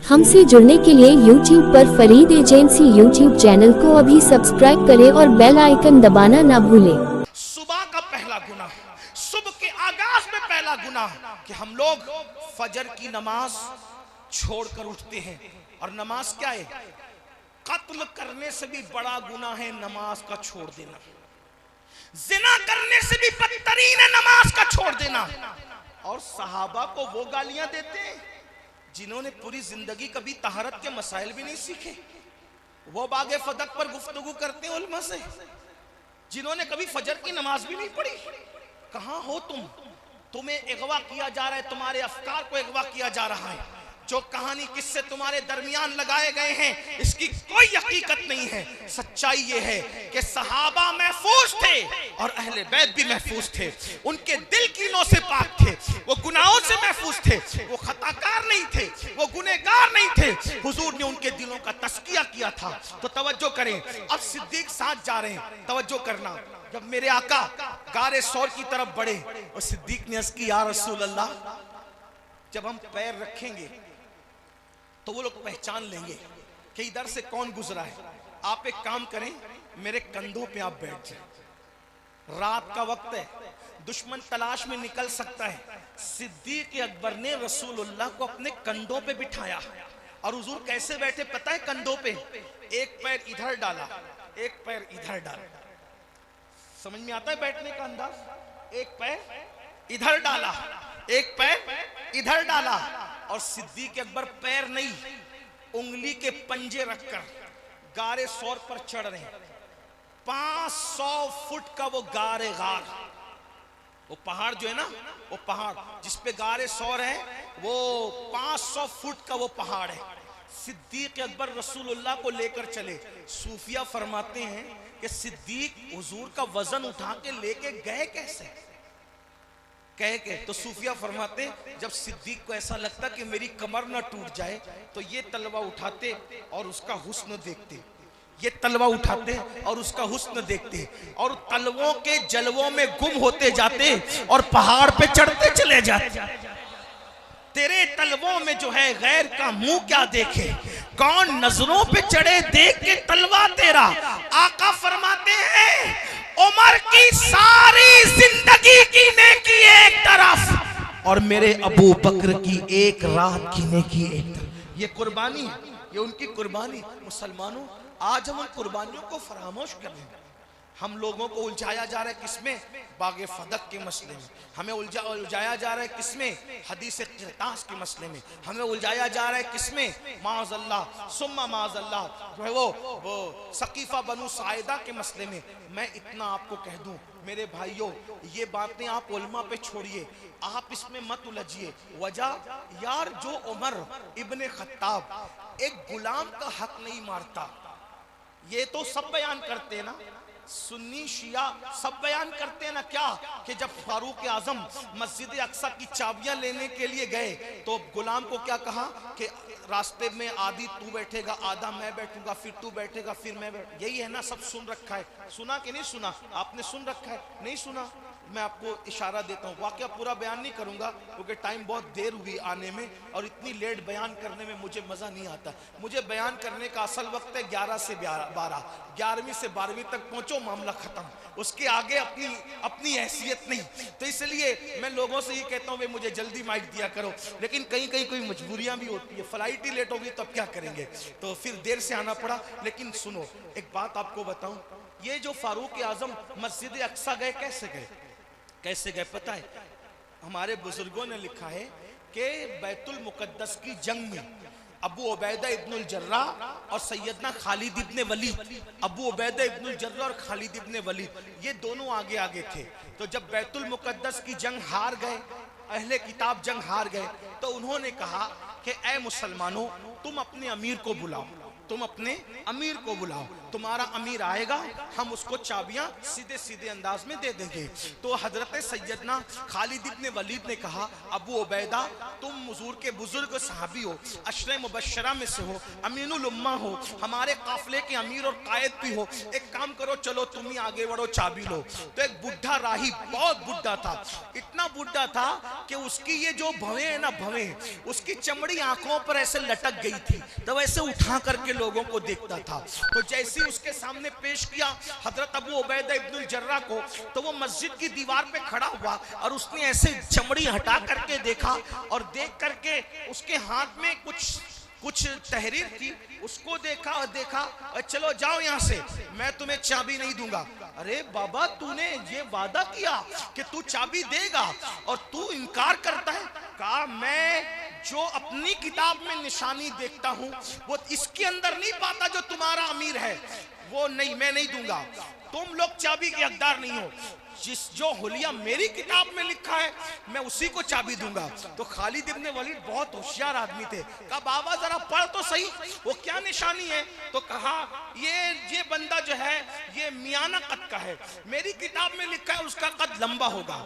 हमसे जुड़ने के लिए YouTube पर फरीद एजेंसी YouTube चैनल को अभी सब्सक्राइब करें और बेल आइकन दबाना ना भूलें। सुबह का पहला गुनाह, सुबह के आगाज में पहला गुनाह कि हम लोग फजर की नमाज छोड़कर उठते हैं। और नमाज क्या है? कत्ल करने से भी बड़ा गुनाह है नमाज का छोड़ देना। जिना करने से भी बदतरीन है नमाज का छोड़ देना। और सहाबा को वो गालियां देते हैं जिन्होंने पूरी जिंदगी कभी तहरत के मसाइल भी नहीं सीखे। वो बागे फदक पर गुफ्तगू करते हैं उलमा से जिन्होंने कभी फजर की नमाज भी नहीं पढ़ी। कहां हो तुम? तुम्हें अगवा किया जा रहा है, तुम्हारे अफकार को अगवा किया जा रहा है। जो कहानी किससे तुम्हारे दरमियान लगाए गए हैं इसकी कोई हकीकत नहीं है। सच्चाई ये है कि सहाबा महफूज थे और अहले बैत भी महफूज थे। उनके दिल कीनों से पाक थे, वो गुनाहों से महफूज थे, वो खताकार नहीं थे, वो गुनहगार नहीं थे। हुजूर ने उनके दिलों का तस्किया किया था। तो तवज्जो करें, अब सिद्दीक साथ जा रहे हैं, तवज्जो करना। जब मेरे आका गारे सौर की तरफ बढ़े और सिद्दीक ने अर्ज़ की, या रसूल अल्लाह, जब हम पैर रखेंगे तो वो लोग पहचान लेंगे कि इधर से कौन गुजरा है। आप एक काम करें, मेरे कंधों पे आप बैठ जाएं। रात का वक्त है, दुश्मन तलाश में निकल सकता है। सिद्दीक अकबर ने रसूलुल्लाह को अपने कंधों पे बिठाया। और हुजूर कैसे बैठे पता है? कंधों पे एक पैर इधर डाला, एक पैर इधर डाला। समझ में आता है बैठने का अंदाज? एक पैर इधर डाला, एक पैर इधर डाला। और सिद्दीक अकबर पैर नहीं, उंगली के पंजे रखकर गारे सौर पर चढ़ रहे हैं। 500 फुट का वो गारे गार, वो पहाड़ जो है ना, वो पहाड़ जिस पे गारे सौर है, वो 500 फुट का वो पहाड़ है। सिद्दीक अकबर रसूलुल्लाह को लेकर चले। सूफिया फरमाते हैं कि सिद्दीक हुजूर का वजन उठा के लेके गए कैसे? कह के तो सूफिया फरमाते जब सिद्दीक को ऐसा लगता कि मेरी कमर ना टूट जाए तो ये तलवा उठाते और उसका हुस्न देखते, ये तलवा उठाते और उसका हुस्न देखते और तलवों के जलवों में गुम होते जाते और पहाड़ पे चढ़ते चले जाते। तेरे तलवों में जो है गैर का मुंह क्या देखे, कौन नजरों पे चढ़े देख के तलवा तेरा। आका फरमाते हैं उमर की सारी जिंदगी की नेकी एक तरफ और मेरे अबू बकर की एक रात की नेकी एक तरफ। ये कुर्बानी है, ये उनकी कुर्बानी। मुसलमानों, आज हम उन कुर्बानियों को फरामोश कर रहे हैं। हम लोगों को उलझाया जा रहा है किसमें? बागे फदक के मसले में। हमें उलझाया जा रहा है किसमें? हदीस क़िरतास के मसले में। हमें उलझाया जा रहा है किसमें? माज़अल्लाह सुम्मा माज़अल्लाह जो है वो सकीफ़ा बनु साइदा के मसले में। मैं इतना आपको कह दूं मेरे भाइयों, ये बातें आप उलमा पे छोड़िए, आप इसमें मत उलझिए। वजह यार, जो उमर इब्ने खत्ताब एक गुलाम का हक नहीं मारता, ये तो सब बयान करते हैं ना, सुन्नी शिया सब बयान करते हैं ना। क्या कि जब फारूक आजम मस्जिद अक्सा की चाबियां लेने के लिए गए तो गुलाम को क्या कहा कि रास्ते में आधी तू बैठेगा, आधा मैं बैठूंगा, फिर तू बैठेगा, फिर मैं यही है ना, सब सुन रखा है। सुना कि नहीं सुना? आपने सुन रखा है? नहीं सुना? मैं आपको इशारा देता हूँ। वाकया पूरा बयान नहीं करूंगा क्योंकि टाइम बहुत देर हुई आने में और इतनी लेट बयान करने में मुझे मज़ा नहीं आता। मुझे बयान करने का असल वक्त है 11 से 12, 11वीं से 12वीं तक पहुँचो, मामला ख़त्म। उसके आगे अपनी हैसियत नहीं। तो इसलिए मैं लोगों से ये कहता हूँ भाई मुझे जल्दी माइक दिया करो, लेकिन कहीं कहीं कोई मजबूरियाँ भी होती है। फ्लाइट ही लेट होगी तो अब क्या करेंगे, तो फिर देर से आना पड़ा। लेकिन सुनो, एक बात आपको बताऊँ, ये जो फारूक आजम मस्जिद अक्सा गए, कैसे गए पता है? हमारे बुजुर्गों ने लिखा है कि बैतुल मुकद्दस की जंग में अबू उबैदा इब्नुल जर्रा और सैयदना खालिद इब्ने वलीद, अबू उबैदा इब्नुल जर्रा और खालिद इब्ने वलीद, ये दोनों आगे आगे थे। तो जब बैतुल मुकद्दस की जंग हार गए, अहले किताब जंग हार गए, तो उन्होंने कहा कि ऐ मुसलमानों, तुम अपने अमीर को बुलाओ, तुम अपने अमीर को बुलाओ, तुम्हारा अमीर आएगा, हम उसको चाबियां सीधे सीधे अंदाज में दे देंगे। तो हजरत सैयदना खालिद इब्ने वलीद ने कहा, अबू उबैदा, तुम हुजूर के बुजुर्ग सहाबी हो, अशरे मुबश्शरा में से हो, अमीनुल उम्मा हो, हमारे काफिले के अमीर और कायद भी हो। एक काम करो, चलो तुम ही आगे बढ़ो, चाबी लो। तो एक बुढ़ा राही, बहुत बुढ़ा था, इतना बुढ़ा था कि उसकी ये जो भवें है ना, भवें, उसकी चमड़ी चमड़ी आंखों पर ऐसे लटक गई थी, तो वैसे उठा करके लोगों को देखता था। तो जैसे ही उसके सामने पेश किया हजरत अबू उबैदा इब्नुल जर्रा को, तो वो मस्जिद की दीवार पे खड़ा हुआ और उसने ऐसे चमड़ी हटा करके देखा, और देख करके उसके हाथ में कुछ तहरीर थी, उसको देखा और चलो जाओ यहाँ से, मैं तुम्हें चाबी नहीं दूंगा। अरे बाबा, तूने ये वादा किया कि तू चाबी देगा और तू इनकार करता है। कहा, मैं जो अपनी किताब में निशानी देखता हूँ वो इसके अंदर नहीं पाता जो तुम्हारा अमीर है, वो नहीं, मैं नहीं दूंगा। तुम लोग चाबी के हकदार नहीं हो, जो हुलिया मेरी किताब में लिखा है मैं उसी को चाबी दूंगा। तो खालिद इब्ने वलीद बहुत होशियार आदमी थे। कहा, बाबा जरा पढ़ तो सही, वो क्या निशानी है? तो कहा, ये बंदा जो है ये मियाना कद का है, मेरी किताब में लिखा है उसका कद लंबा होगा,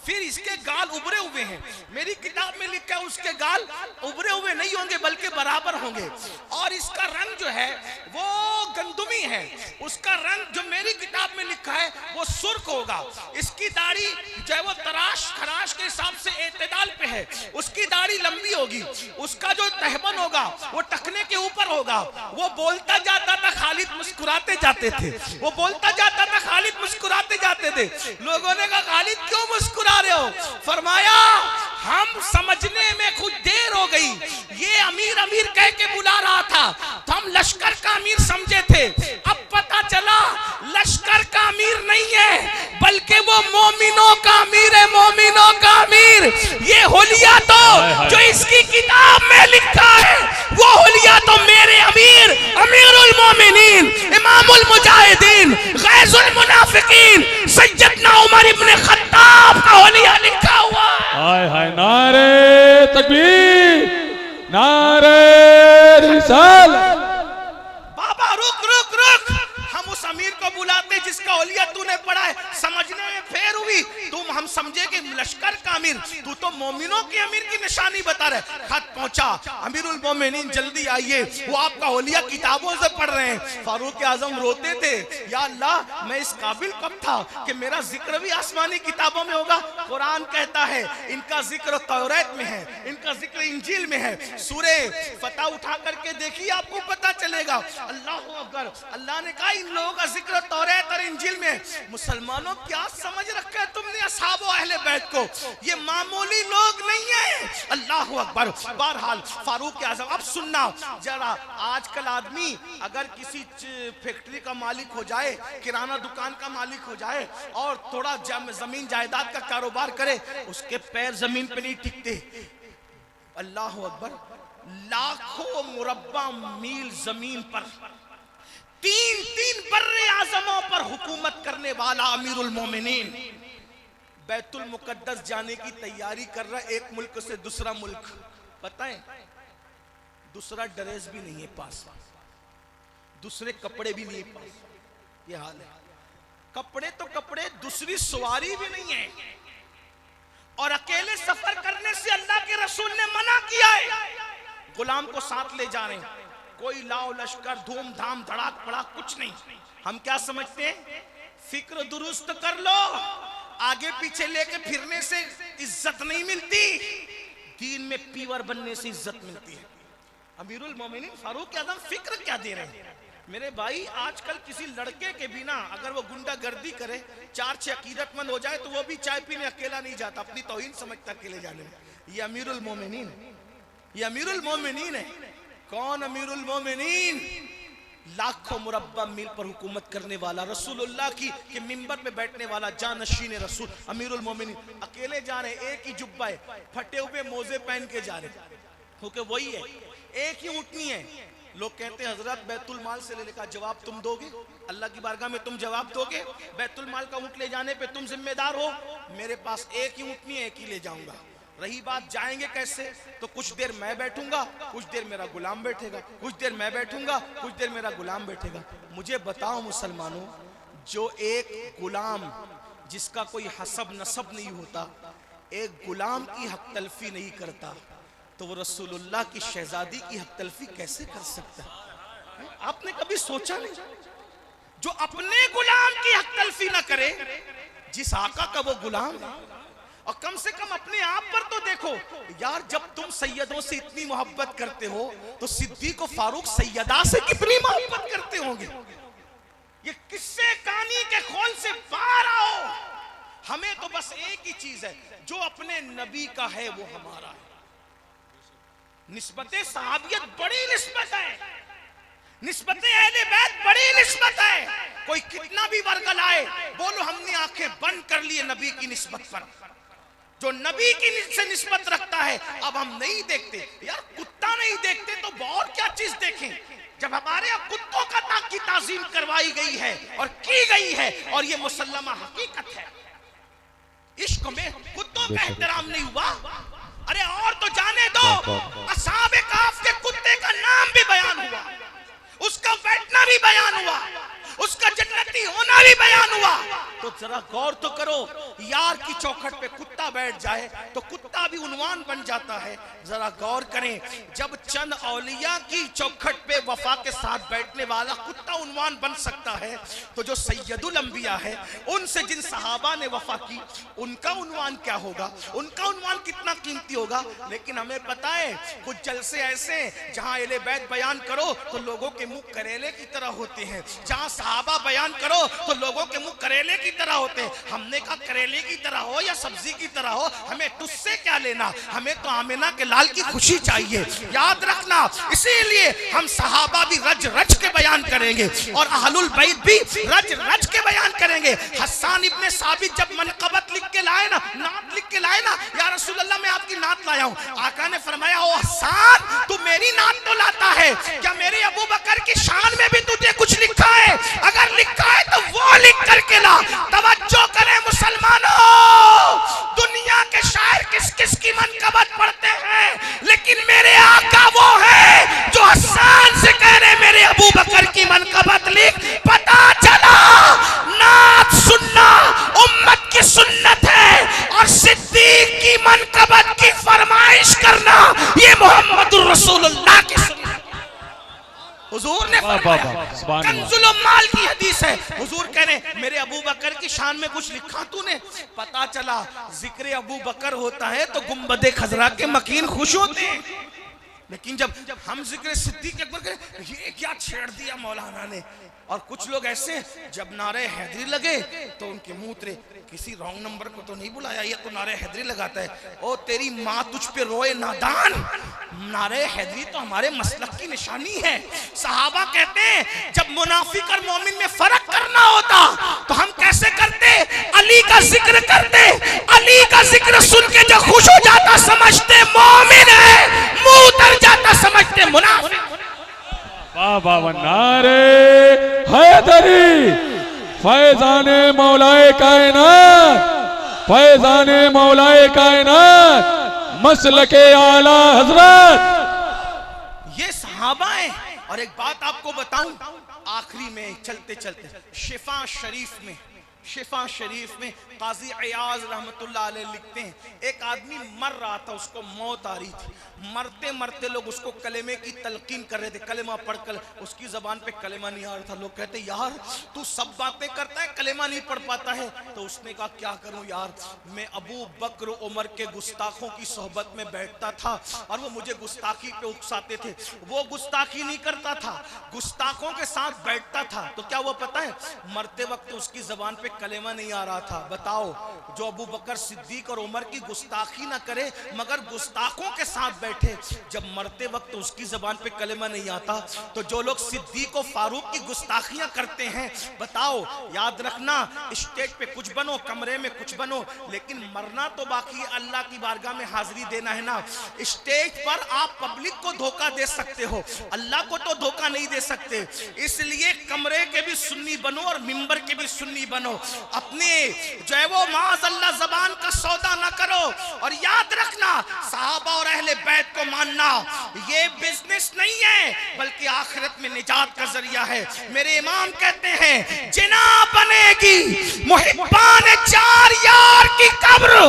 फिर इसके गाल उभरे हुए हैं, मेरी किताब में लिखा है उसके गाल उभरे हुए नहीं होंगे बल्कि बराबर होंगे, और इसका रंग जो है वो गंदुमी है, उसका रंग जो मेरी किताब में लिखा है वो सुर्ख होगा, इसकी दाढ़ी जो है वो तराश खराश के हिसाब से एतदाल पे है, उसकी दाढ़ी लंबी होगी, उसका जो तहबन होगा वो टखने के ऊपर होगा। वो बोलता जाता था, खालिद मुस्कुराते जाते थे, वो बोलता जाता था, खालिद मुस्कुराते जाते थे। लोगों ने कहा, खालिद क्यों मुस्कुरा रहे हो? फरमाया, हम समझने में कुछ देर हो गई, ये अमीर अमीर कह के बुला रहा था तो हम लश्कर का अमीर समझे थे, अब पता चला लश्कर का अमीर नहीं है बल्कि वो मोमिनों का अमीर है, मोमिनों का अमीर। ये हुलिया तो जो इसकी किताब में लिखा है वो हुलिया तो मेरे अमीर अमीरुल मोमिनीन इमामुल मुजाहिदीन गैजुल मुनाफिकीन सैयदना उमर इब्ने खत्ताब का हुलिया लिखा हुआ। हाय हाय, नारे तकबीर, नारे रिसालत। बाबा रुक रुक रुक, हम उस अमीर को बुलाते जिसका औलिया तूने पढ़ा है, समझने में फेर हुई, तुम हम समझे कि लश्कर का अमीर, तू तो मोमिनों के अमीर की निशानी बता रहे। खत पहुंचा, अमीरुल मोमिनीन जल्दी आइए, वो आपका औलिया किताबों से पढ़ रहे हैं। फारूक आजम रोते थे, या अल्लाह मैं इस काबिल कब था कि मेरा जिक्र भी आसमानी किताबों में होगा। कुरान कहता है इनका जिक्र तौरात में है, इनका जिक्र इंजील में है। सूरे फतह उठा करके देखिए, आपको पता चलेगा। अल्लाह अकबर, अल्लाह ने कहा इन लोगों का जिक्र तौरात और इंजील में। मुसलमानों क्या समझ रखा है तुमने असहाब व अहले बैत को? ये मामूली लोग नहीं है। अल्लाह अकबर। बहरहाल फारूक आजम, अब सुनना जरा, आजकल आदमी अगर किसी फैक्ट्री का मालिक हो जाए, किराना दुकान का मालिक हो जाए और थोड़ा जमीन जायदाद का कारोबार करे, उसके पैर जमीन पे नहीं टिकते। अल्लाह अकबर। लाखों मुरब्बा मील जमीन पर तीन बर्रे आजमों पर हुकूमत करने वाला अमीरुल मोमिनीन बैतुल मुकद्दस जाने की तैयारी कर रहा है, एक मुल्क से दूसरा मुल्क। पता है, दूसरा ड्रेस भी नहीं है पास, दूसरे कपड़े भी नहीं है पास, ये हाल है। कपड़े तो कपड़े, दूसरी सवारी भी नहीं है, और अकेले सफर करने से अल्लाह के रसूल ने मना किया है। गुलाम को साथ ले जा रहे हैं, कोई लाओ लश्कर धूमधाम धड़ाक भड़ाक कुछ नहीं। हम क्या समझते हैं, फिक्र दुरुस्त कर लो, आगे पीछे लेके फिरने से इज्जत नहीं मिलती, दीन में पीवर बनने से इज्जत मिलती है। अमीरुल मोमिनीन फारूक आजम फिक्र क्या दे रहे हैं? मेरे भाई, आजकल किसी लड़के के बिना अगर वो गुंडागर्दी करे, 4-6 अकीदतमंद हो जाए तो वो भी चाय पीने अकेला नहीं जाता, अपनी तौहीन समझता अकेले जाने में। ये अमीरुल मोमिनीन, ये अमीरुल मोमिनीन है। कौन अमीरुल मोमिनीन? लाखों मुरब्बा मील पर हुकूमत करने वाला, रसूलुल्लाह की मिंबर पे बैठने वाला जानशीन रसूल अमीरुल मोमिनीन। अकेले जा रहे, एक ही जुब्बा है, फटे हुए मोजे पहन के जा रहे, क्योंकि वही है, एक ही ऊँटनी है। लोग कहते हैं हजरत बैतुल माल से लेने का जवाब तुम दोगे, अल्लाह की बारगाह में तुम जवाब दोगे? बैतुल माल का ऊँट ले जाने पे तुम जिम्मेदार हो? मेरे पास एक ही ऊँटनी है, एक ही ले जाऊंगा। रही बात जाएंगे कैसे, तो कुछ देर मैं बैठूंगा, कुछ देर मेरा गुलाम बैठेगा, कुछ देर मैं बैठूंगा, कुछ देर मेरा गुलाम बैठेगा। मुझे बताओ मुसलमानों, जो एक गुलाम जिसका कोई हसब नसब नहीं होता, एक गुलाम की हक तलफी नहीं करता, तो वो रसूलुल्लाह की शहजादी की हक तलफी कैसे कर सकता है? आपने कभी सोचा नहीं? जो अपने गुलाम की हक तलफी ना करे, जिस आका का वो गुलाम है, और कम से कम अपने आप पर तो देखो यार, जब तुम सैयदों से इतनी मोहब्बत करते हो तो सिद्दीक और फारूक सैयदा से कितनी मोहब्बत करते होंगे। ये किस्से कहानी के खोल से बाहर आओ। हमें तो बस एक ही चीज है, जो अपने नबी का है वो हमारा है। निस्बते सहाबियत बड़ी निस्बत है, निस्बते अहले बैत बड़ी निस्बत है। कोई कितना भी वर्गलाए, बोलो हमने आंखें बंद कर लिए नबी की निस्बत पर। जो नबी की से निस्बत रखता है अब हम नहीं देखते यार। कुत्ता नहीं देखते तो और क्या चीज देखें। जब हमारे यहाँ कुत्तों का की ताजीम करवाई गई है और की गई है, और ये मुसल्लमा हकीकत है। इश्क में कुत्तों का एहतराम नहीं हुआ। अरे और तो जाने दो, असहाबे कहफ के कुत्ते का नाम भी बयान हुआ, उसका बैठना भी बयान हुआ, उसका जन्नती होना भी बयान हुआ। तो जरा गौर तो करो, यार की चौखट पे कुत्ता बैठ जाए तो कुत्ता भी उन्वान बन जाता है। जरा गौर करें, जब चंद औलिया की चौखट पे वफा के साथ बैठने वाला कुत्ता उन्वान बन सकता है, तो जो सैयदुल अंबिया है, उनसे जिन सहाबा ने वफा की, उनका उन्वान क्या होगा, उनका उन्वान कितना कीमती होगा। लेकिन हमें पता है कुछ जलसे ऐसे जहां अहले बैत बयान करो तो लोगों के मुंह करेले की तरह होते हैं, जहां सहाबा बयान करो तो लोगों के मुंह करेले की तरह होते हैं। हमने कहा करेले की तरह हो या सब्जी की तरह हो, हमें तुझसे क्या लेना, हमें तो आमिना के लाल की खुशी चाहिए। याद रखना, इसीलिए हम सहाबा भी रज रज के बयान करेंगे और अहलुल बैत भी रज रज के बयान करेंगे। हस्सान इब्ने साबित जब मनक़बत लिख के लाए ना, नात लिख के लाए ना, या रसूल अल्लाह मैं आपकी नात लाया हूं। आका ने फरमाया, ओ हस्सान तू मेरी नात तो लाता है, क्या मेरे अबू बकर की शान में भी तुझे कुछ लिखा है? अगर लिखा है तो वो लिख करके ला। तवज्जो करें मुसलमानों, दुनिया के शायर किस किस की मनक़बत पढ़ते हैं, लेकिन मेरे आका वो है जो हस्सान से कह रहे मेरे अबू बकर की मनक़बत लिख। पता चला नात सुनना उम्मत की सुन्नत है और सिद्दीक की मनक़बत की फरमाइश करना ये मोहम्मदुर रसूलुल्लाह की सुन्नत। हुजूर ने कंजुल माल की हदीस है, हुजूर कह रहे मेरे अबू बकर की शान में कुछ लिखा तूने? पता चला जिक्र अबू बकर होता है तो गुंबदे खजरा के मकीन खुश होते हैं। लेकिन जब हम जिक्र सिद्दीक अकबर करें, ये क्या छेड़ दिया मौलाना ने। और कुछ लोग ऐसे जब नारे हैदरी लगे तो उनके मुंह उतरे, किसी रॉन्ग नंबर को तो नहीं बुलाया, ये तो नारे हैदरी लगाता है। ओ तेरी माँ तुझ पे रोए नादान, नारे हैदरी तो हमारे मसलक की निशानी है। सहाबा कहते हैं जब मुनाफिक और मोमिन में फर्क करना होता तो हम कैसे करते? अली का जिक्र करते, अली का जिक्र सुन के जो खुश हो जाता समझते मोमिन है, मुंह उतर जाता समझते मुनाफिक। वाह नारे हैदरी, फैजाने मौलाए कायनात, फैजाने मौलाए कायनात, मसलके आला हजरत। ये सहाबा है। और एक बात आपको बताऊं, आखिरी में चलते चलते शिफा शरीफ में काजी अयाज रहमतुल्लाह अलैह लिखते हैं, एक आदमी मर रहा था, उसको मौत आ रही थी। मरते मरते लोग उसको कलेमे की तलकीन कर रहे थे, कलेमा पढ़कर उसकी जबान पे कलेमा नहीं आ रहा था। लोग कहते यार तू सब बातें करता है, कलेमा नहीं पढ़ पाता है। तो उसने कहा क्या करूं यार, मैं अबू बकर उमर के गुस्ताखों की सोहबत में बैठता था और वो मुझे गुस्ताखी पे उकसाते थे। वो गुस्ताखी नहीं करता था, गुस्ताखों के साथ बैठता था। तो क्या हुआ पता है, मरते वक्त उसकी जबान पे कलेमा नहीं आ रहा था। बताओ, जो अबू बकर सिद्दीक और उमर की गुस्ताखी ना करे मगर गुस्ताखों के साथ बैठे, जब मरते वक्त उसकी जबान पे कलेमा नहीं आता, तो जो लोग सिद्दीक और फारूक की गुस्ताखियां करते हैं, बताओ याद रखना, स्टेज पे कुछ बनो, कमरे में कुछ बनो, लेकिन मरना तो बाकी है, अल्लाह की बारगाह में हाजिरी देना है ना। स्टेज पर आप पब्लिक को धोखा दे सकते हो, अल्लाह को तो धोखा नहीं दे सकते। इसलिए कमरे के भी सुन्नी बनो और मिंबर के भी सुन्नी बनो। अपने जो है वो माज़अल्लाह ज़बान का सौदा ना करो। और याद रखना, सहाबा और अहले बैत को मानना ये बिजनेस नहीं है, बल्कि आखिरत में निजात का जरिया है। मेरे इमाम कहते हैं जिना बनेगी मुहिब्बान चार यार की कब्र,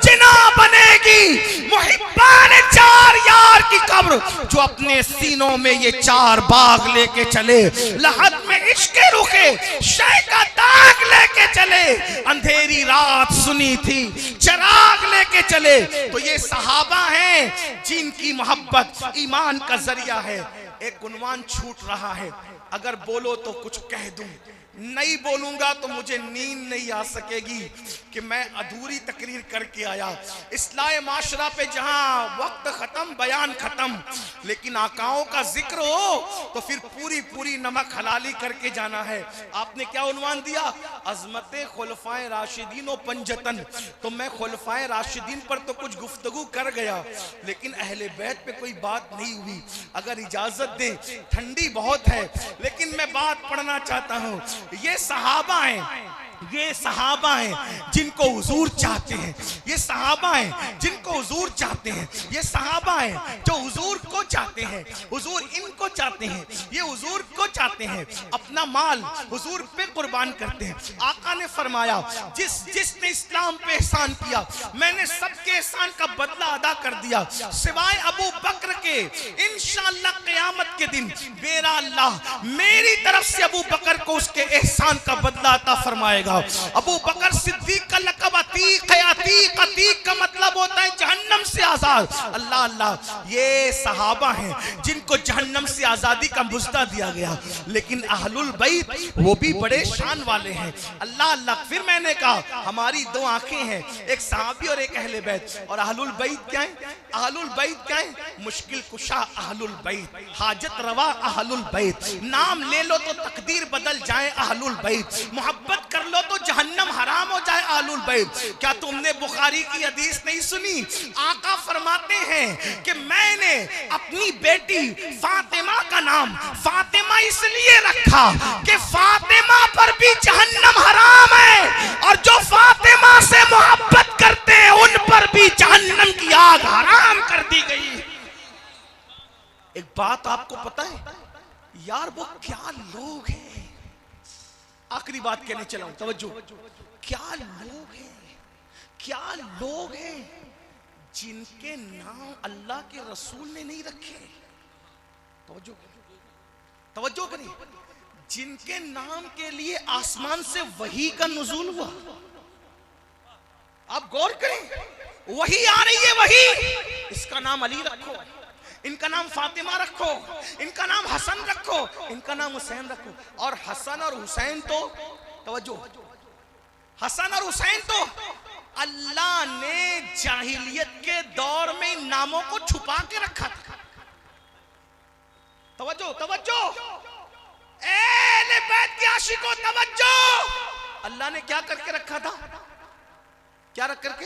जिना बनेगी मुहिब्बान चार यार की कब्र, जो अपने सीनों में ये चार बाग लेके चले, लहद में इश्क रुखे शय का दाग लेके लेके चले, अंधेरी रात सुनी थी चिराग लेके चले। तो ये सहाबा हैं जिनकी मोहब्बत ईमान का जरिया है। एक गुणवान छूट रहा है, अगर बोलो तो कुछ कह दूं, नहीं बोलूंगा तो मुझे नींद नहीं आ सकेगी कि मैं अधूरी तकरीर करके आया। इस्लाह माशरा पे जहां वक्त खत्म, बयान खत्म, लेकिन आकाओं का जिक्र हो तो फिर पूरी पूरी नमक हलाली करके जाना है। आपने क्या उन्वान दिया? अजमत खुलफाए राशिदीन व पंजतन। तो मैं खुलफाए राशिदीन पर तो कुछ गुफ्तगू कर गया, लेकिन अहले बैत पे कोई बात नहीं हुई। अगर इजाजत दे, ठंडी बहुत है लेकिन मैं बात पढ़ना चाहता हूं। ये सहाबा हैं, ये सहाबा हैं जिनको हुजूर चाहते हैं, ये सहाबा हैं जिनको हुजूर चाहते हैं, ये सहाबा हैं जो हुजूर को चाहते हैं, हुजूर इनको चाहते हैं, ये हुजूर को चाहते हैं, अपना माल हुजूर पे कुर्बान करते हैं। आका ने फरमाया जिसने इस्लाम पे एहसान किया मैंने सबके एहसान का बदला अदा कर दिया सिवाय अबू बकर के। इंशाअल्लाह क़यामत के दिन मेरा अल्लाह मेरी तरफ से अबू बकर को उसके एहसान का बदला अता फरमाएगा। अबू बकर सिद्दीक का लक़ब अतीक है। अतीक, अतीक का मतलब होता है जहन्नम से आजाद। अल्लाह अल्लाह, ये सहाबा हैं जिनको जहन्नम से आजादी का मुजदा दिया गया। लेकिन अहलुल बैत वो भी बड़े शान वाले हैं। अल्लाह अल्लाह, फिर मैंने कहा हमारी दो आंखें हैं, एक सहाबी और एक अहले बैत। और अहलुल बैत क्या है? अहलुल बैत क्या है? मुश्किल कुशा अहलुल बैत, हाजत रवा अहलुल बैत। नाम ले लो तो तकदीर बदल जाए अहलुल बैत, मोहब्बत कर लो तो जहन्नम हराम हो जाए अहलुल बैत। क्या तुमने बुखारी की हदीस नहीं सुनी? आका फरमाते हैं कि मैंने अपनी बेटी फातिमा का नाम फातिमा इसलिए रखा कि फातिमा पर भी जहन्नम हराम है, और जो फातिमा से मोहब्बत करते हैं उन पर भी जहन्नम की आग हराम कर दी गई। एक बात आपको पता है यार, वो क्या लोग हैं? आखिरी बात कहने चला हूं, तवज्जो। क्या लोग हैं, क्या लोग हैं जिनके नाम अल्लाह के रसूल ने नहीं रखे। तवज्जो, तवज्जो करें, जिनके नाम के लिए आसमान से वही का नुज़ूल हुआ। आप गौर करें, वही आ रही है, वही। इसका नाम अली रखो, इनका नाम फातिमा रखो, इनका नाम हसन रखो, इनका नाम हुसैन रखो। और हसन और हुसैन तो, तवज्जो, हसन और हुसैन तो अल्लाह ने जाहिलियत के दौर में इन नामों को छुपा के रखा था। तवज्जो, तवज्जो, अहले बैत के आशिकों तवज्जो। अल्लाह ने क्या करके रखा था? क्या रख करके?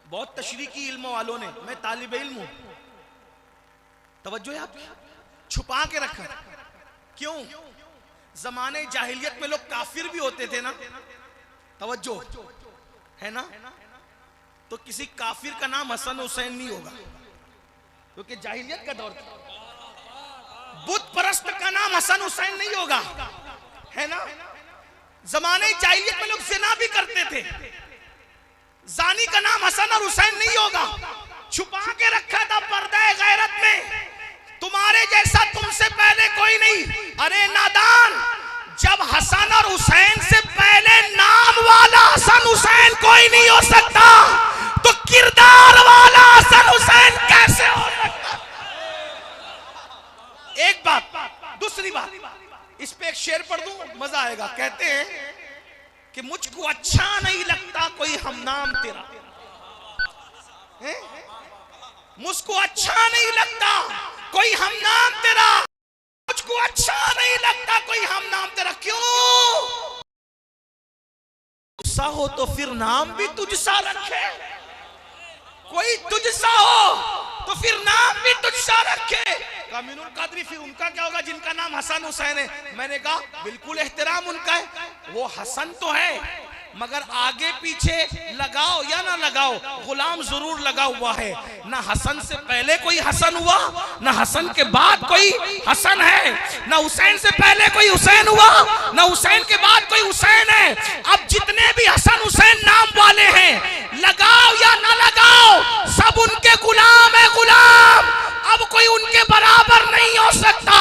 बहुत तशरीकी इल्म वालों ने, मैं तालिब इल्म हूं, तवज्जो है आपकी, छुपा के रखा। क्यों? जमाने जाहिलियत में लोग काफिर भी होते थे ना, तवज्जो है ना, तो किसी काफिर का नाम हसन हुसैन नहीं होगा, क्योंकि जाहिलियत का दौर था। बुत परस्त का नाम हसन हुसैन नहीं होगा, है ना। जमाने जाहिलियत में लोग जिना भी करते थे, जानी का नाम हसन और हुसैन नहीं होगा, छुपा के रखा था पर्दा गैरत में। तुम्हारे जैसा तुमसे पहले कोई नहीं। अरे नादान, जब हसन और हुसैन से पहले नाम वाला हसन हुसैन कोई नहीं हो सकता, तो किरदार वाला हसन हुसैन कैसे हो सकता? एक बात। दूसरी बात, इस पे एक शेर पढ़ दूं, मजा आएगा। कहते हैं कि मुझको अच्छा नहीं लगता कोई हमनाम तेरा, मुझको अच्छा नहीं लगता कोई हमनाम तेरा, मुझको अच्छा नहीं लगता कोई हमनाम तेरा। क्यों? तुझसा हो तो फिर नाम भी तुझसा रखे, कोई तुझसा हो तो फिर नाम भी तुझसा रखे। कामिनुल कादरी, फिर उनका क्या होगा जिनका नाम हसन हुसैन है? मैंने कहा बिल्कुल एहतराम उनका है, वो हसन तो है मगर आगे पीछे लगाओ या ना लगाओ, गुलाम जरूर लगा हुआ है। ना हसन से पहले कोई हसन हुआ, ना हसन के बाद कोई हसन है, ना हुसैन से पहले कोई हुसैन हुआ, ना हुसैन के बाद कोई हुसैन है। अब जितने भी हसन हुसैन नाम वाले हैं, लगाओ या ना लगाओ, सब उनके गुलाम है, गुलाम। अब कोई उनके बराबर नहीं हो सकता।